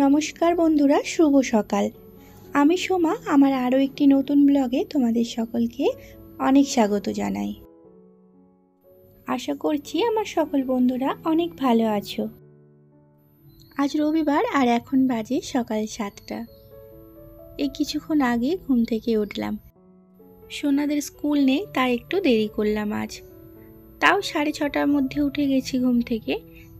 নমস্কার বন্ধুরা, শুভ সকাল। আমি সোমা। আমার আরও একটি নতুন ব্লগে তোমাদের সকলকে অনেক স্বাগত জানাই। আশা করছি আমার সকল বন্ধুরা অনেক ভালো আছো। আজ রবিবার আর এখন বাজে সকাল 7টা। এই কিছুক্ষণ আগে ঘুম থেকে উঠলাম। সোনাদের স্কুল নেই তাই একটু দেরি করলাম আজ। তাও 6:30টার মধ্যে উঠে গেছি ঘুম থেকে।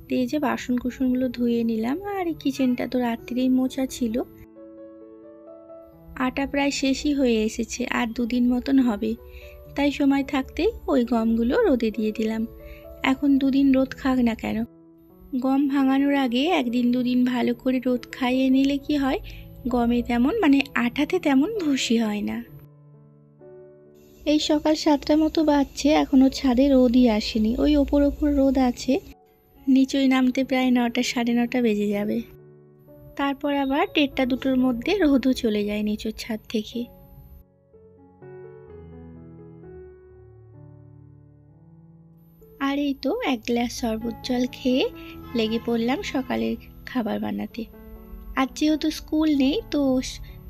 দিয়ে যে বাসন কুসনগুলো ধুয়ে নিলাম। আর এই কিচেনটা তো রাত্রিরেই মোছা ছিল। আটা প্রায় শেষই হয়ে এসেছে, আর 2 দিন মতন হবে। তাই সময় থাকতেই ওই গমগুলো রোদে দিয়ে দিলাম। এখন 2 দিন রোদ খাক না কেন, গম ভাঙানোর আগে 1 দিন 2 দিন ভালো করে রোদ খাইয়ে নিলে কি হয়, গমে তেমন আটাতে তেমন ভুসি হয় না। এই সকাল 7টা মতো বাজছে, এখনও ছাদে রোদই আসেনি। ওই ওপর রোদ আছে, নিচই নামতে প্রায় 9টা 9:30 বেজে যাবে। তারপর আবার 1টা 2টোর মধ্যে রোদও চলে যায় নিচের ছাদ থেকে। আর এই তো 1 গ্লাস শরবত জল খেয়ে লেগে পড়লাম সকালের খাবার বানাতে। আজ যেহেতু স্কুল নেই তো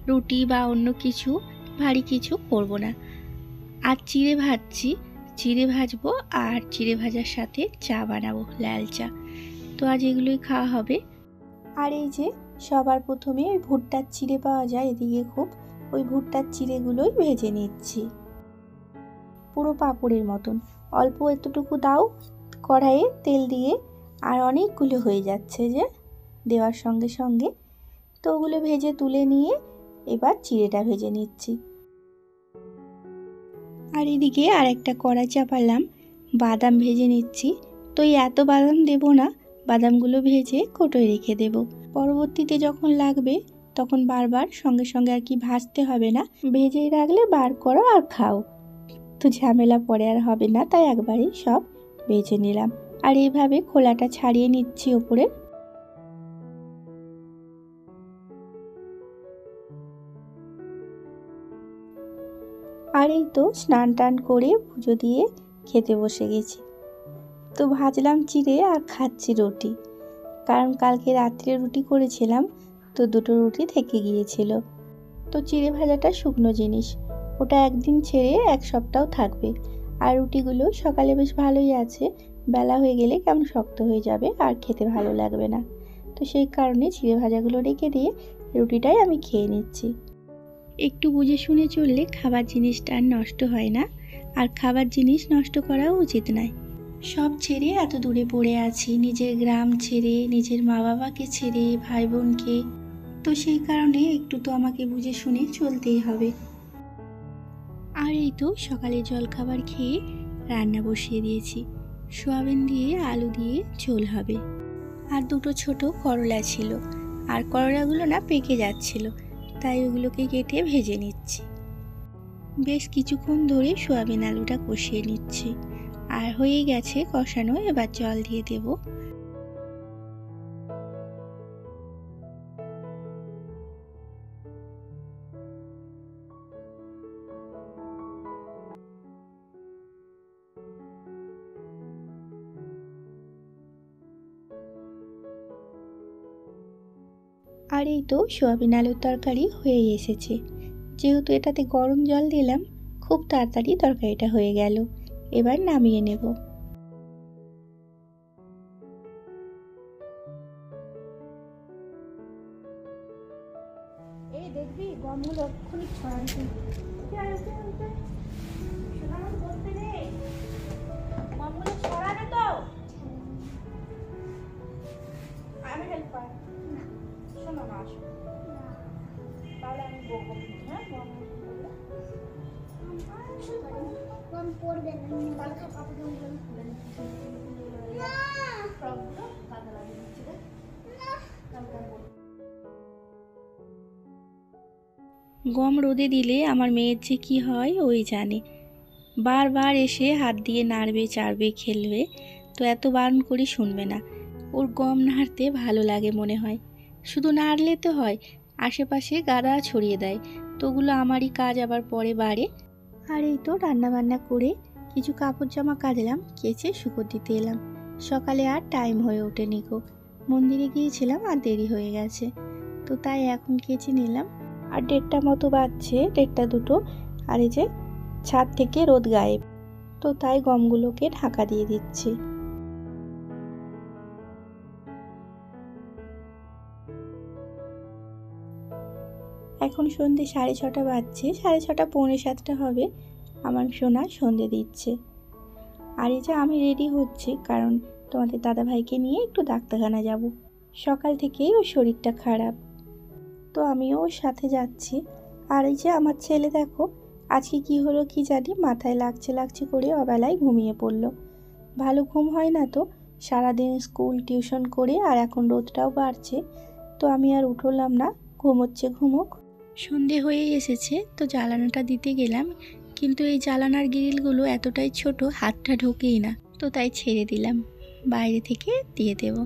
রুটি বা অন্য কিছু ভারী কিছু করব না। আজ চিড়ে ভাজছি, চিড়ে ভাজবো আর চিড়ে ভাজার সাথে চা বানাবো, লাল চা। তো আজ এগুলোই খাওয়া হবে। আর এই যে সবার প্রথমে ওই ভুট্টার চিড়ে পাওয়া যায় এদিকে খুব, ওই ভুট্টার চিড়েগুলোই ভেজে নিচ্ছি পুরো পাঁপড়ের মতন। অল্প এতটুকু দাও কড়াইয়ে তেল দিয়ে, আর অনেকগুলো হয়ে যাচ্ছে যে দেওয়ার সঙ্গে সঙ্গে। তো ওগুলো ভেজে তুলে নিয়ে এবার চিড়েটা ভেজে নিচ্ছি। আর এদিকে আর একটা কড়াই চাপালাম, বাদাম ভেজে নিচ্ছি। তো এত বাদাম দেব না, বাদামগুলো ভেজে কোটোয় রেখে দেব। পরবর্তীতে যখন লাগবে তখন বারবার সঙ্গে সঙ্গে আর কি ভাজতে হবে না, ভেজেই রাখলে বার করো আর খাও, তো ঝামেলা পরে আর হবে না। তাই একবারেই সব ভেজে নিলাম। আর এইভাবে খোলাটা ছাড়িয়ে নিচ্ছি ওপরে। আর এই তো স্নান টান করে পুজো দিয়ে খেতে বসে গেছি। তো ভাজলাম চিড়ে আর খাচ্ছি রুটি, কারণ কালকে রাত্রে রুটি করেছিলাম তো 2টো রুটি থেকে গিয়েছিল। তো চিড়ে ভাজাটা শুকনো জিনিস, ওটা একদিন ছেড়ে 1 সপ্তাহ থাকবে। আর রুটিগুলো সকালে বেশ ভালোই আছে, বেলা হয়ে গেলে কেমন শক্ত হয়ে যাবে আর খেতে ভালো লাগবে না। তো সেই কারণে চিড়ে ভাজাগুলো রেখে দিয়ে রুটিটাই আমি খেয়ে নিচ্ছি। একটু বুঝে শুনে চললে খাবার জিনিসটা আর নষ্ট হয় না, আর খাবার জিনিস নষ্ট করাও উচিত নয়। সব ছেড়ে এত দূরে পড়ে আছি, নিজের গ্রাম ছেড়ে, নিজের মা বাবাকে ছেড়ে, ভাই বোনকে। তো সেই কারণে একটু তো আমাকে বুঝে শুনে চলতেই হবে। আর এই তো সকালে জলখাবার খেয়ে রান্না বসিয়ে দিয়েছি। সোয়াবিন দিয়ে আলু দিয়ে ঝোল হবে। আর 2টো ছোট করলা ছিল, আর করলাগুলো না পেকে যাচ্ছিল, তাই ওগুলোকে কেটে ভেজে নিচ্ছি। বেশ কিছুক্ষণ ধরে সোয়াবিন আলুটা কষিয়ে নিচ্ছি। আর হয়ে গেছে কষানো, এবার জল দিয়ে দেব। আর এই তো সোয়াবিন আলুর তরকারি হয়ে এসেছে। যেহেতু এটাতে গরম জল দিলাম, খুব তাড়াতাড়ি তরকারিটা হয়ে গেল। এবার নামিয়ে নেব। এই দেখবি গমগুলো এক্ষুনি ছড়াচ্ছি। গমগুলো ছড়াবে তো, আমি হেল্প করি না। শোনো না, আসো তাহলে আমি বলবো। হ্যাঁ গম পড়বে না, কালকে কাপড় খুলে নিচ্ছি। গম রোদে দিলে আমার মেয়ের যে কি হয় ওই জানে, বারবার এসে হাত দিয়ে নাড়বে চাড়বে খেলবে। তো এত বারণ করি শুনবে না। ওর গম নাড়তে ভালো লাগে মনে হয়, শুধু নাড়লে তো হয়, আশেপাশে গাদা ছড়িয়ে দেয়। তো ওগুলো আমারই কাজ আবার পরে বাড়ে। আর এই তো রান্না বান্না করে কিছু কাপড় জামা কাচলাম, কেচে শুকোতে দিতে এলাম। সকালে আর টাইম হয়ে ওঠেনি গো, মন্দিরে গিয়েছিলাম আর দেরি হয়ে গেছে। তো তাই এখন কেচে নিলাম। আর 1:30 মতো বাজছে, 1:30 2, আর এই যে ছাদ থেকে রোদ গায়েব, তো তাই গমগুলোকে ঢাকা দিয়ে দিচ্ছি। এখন সন্ধে 6:30 বাজছে, 6:30 পৌনে 7টা হবে। আমার সোনা সন্ধে দিচ্ছে। আর এই যে আমি রেডি হচ্ছি, কারণ তোমাদের দাদাভাইকে নিয়ে একটু ডাক্তারখানা যাব। সকাল থেকেই ওর শরীরটা খারাপ, তো আমিও ওর সাথে যাচ্ছি। আর এই যে আমার ছেলে দেখো, আজকে কি হলো কি জানি, মাথায় লাগছে করে অবেলায় ঘুমিয়ে পড়লো। ভালো ঘুম হয় না তো, সারাদিন স্কুল টিউশন করে, আর এখন রোদটাও বাড়ছে, তো আমি আর উঠলাম না, ঘুমোচ্ছে ঘুমোক। সন্ধে হয়ে এসেছে, তো জ্বালানাটা দিতে গেলাম, কিন্তু এই জ্বালানার গ্রিলগুলো এতটাই ছোট, হাতটা ঢোকেই না, তো তাই ছেড়ে দিলাম, বাইরে থেকে দিয়ে দেব।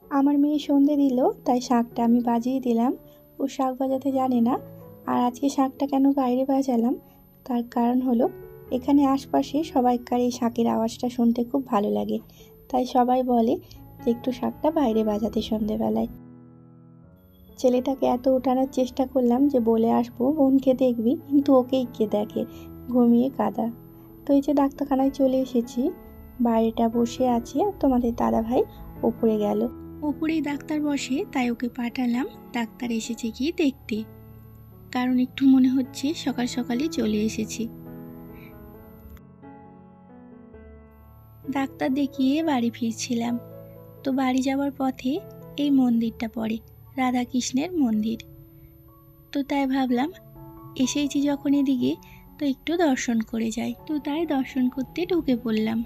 আমার মেয়ে সন্ধে দিল, তাই শাঁখটা আমি বাজিয়ে দিলাম। ও শাঁখ বাজাতে জানে না। আর আজকে শাঁখটা কেন বাইরে বাজালাম, তার কারণ হলো এখানে আশপাশে সবাইকার এই শাঁখের আওয়াজটা শুনতে খুব ভালো লাগে, তাই সবাই বলে যে একটু শাঁখটা বাইরে বাজাতে সন্ধেবেলায়। ছেলেটাকে এত ওঠানোর চেষ্টা করলাম যে বলে আসবো বোনকে দেখবি, কিন্তু ওকেই কে দেখে, ঘুমিয়ে কাদা। তো এই যে ডাক্তারখানায় চলে এসেছি, বাইরেটা বসে আছে, আর তোমাদের দাদাভাই ওপরে গেল। ওপরেই ডাক্তার বসে, তাই ওকে পাঠালাম ডাক্তার এসেছে কি দেখতে, কারণ একটু মনে হচ্ছে সকাল সকালই চলে এসেছি। ডাক্তার দেখিয়ে বাড়ি ফিরছিলাম, তো বাড়ি যাওয়ার পথে এই মন্দিরটা পড়ে, রাধাকৃষ্ণের মন্দির। তো তাই ভাবলাম এসেছি যখন এদিকে, তো একটু দর্শন করে যাই, তো তাই দর্শন করতে ঢুকে পড়লাম।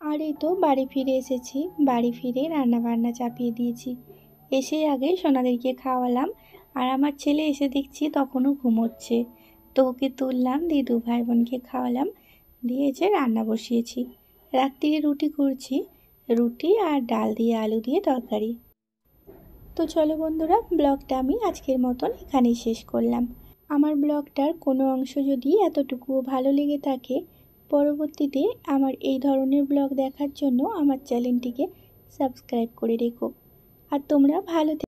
আর এই তো বাড়ি ফিরে এসেছি, বাড়ি ফিরে রান্না বান্না চাপিয়ে দিয়েছি। এসে আগে সোনাদেরকে খাওয়ালাম, আর আমার ছেলে এসে দেখছি তখনও ঘুমোচ্ছে, তো ওকে তুললাম, দিয়ে 2 ভাই বোনকে খাওয়ালাম, দিয়ে যে রান্না বসিয়েছি। রাত্রিরে রুটি করছি, রুটি আর ডাল দিয়ে আলু দিয়ে তরকারি। তো চলো বন্ধুরা, ব্লগটা আমি আজকের মতন এখানেই শেষ করলাম। আমার ব্লগটার কোনো অংশ যদি এতটুকুও ভালো লেগে থাকে, পরবর্তীতে আমার এই ধরনের ব্লগ দেখার জন্য আমার চ্যানেলটিকে সাবস্ক্রাইব করে রেখো। আর তোমরা ভালো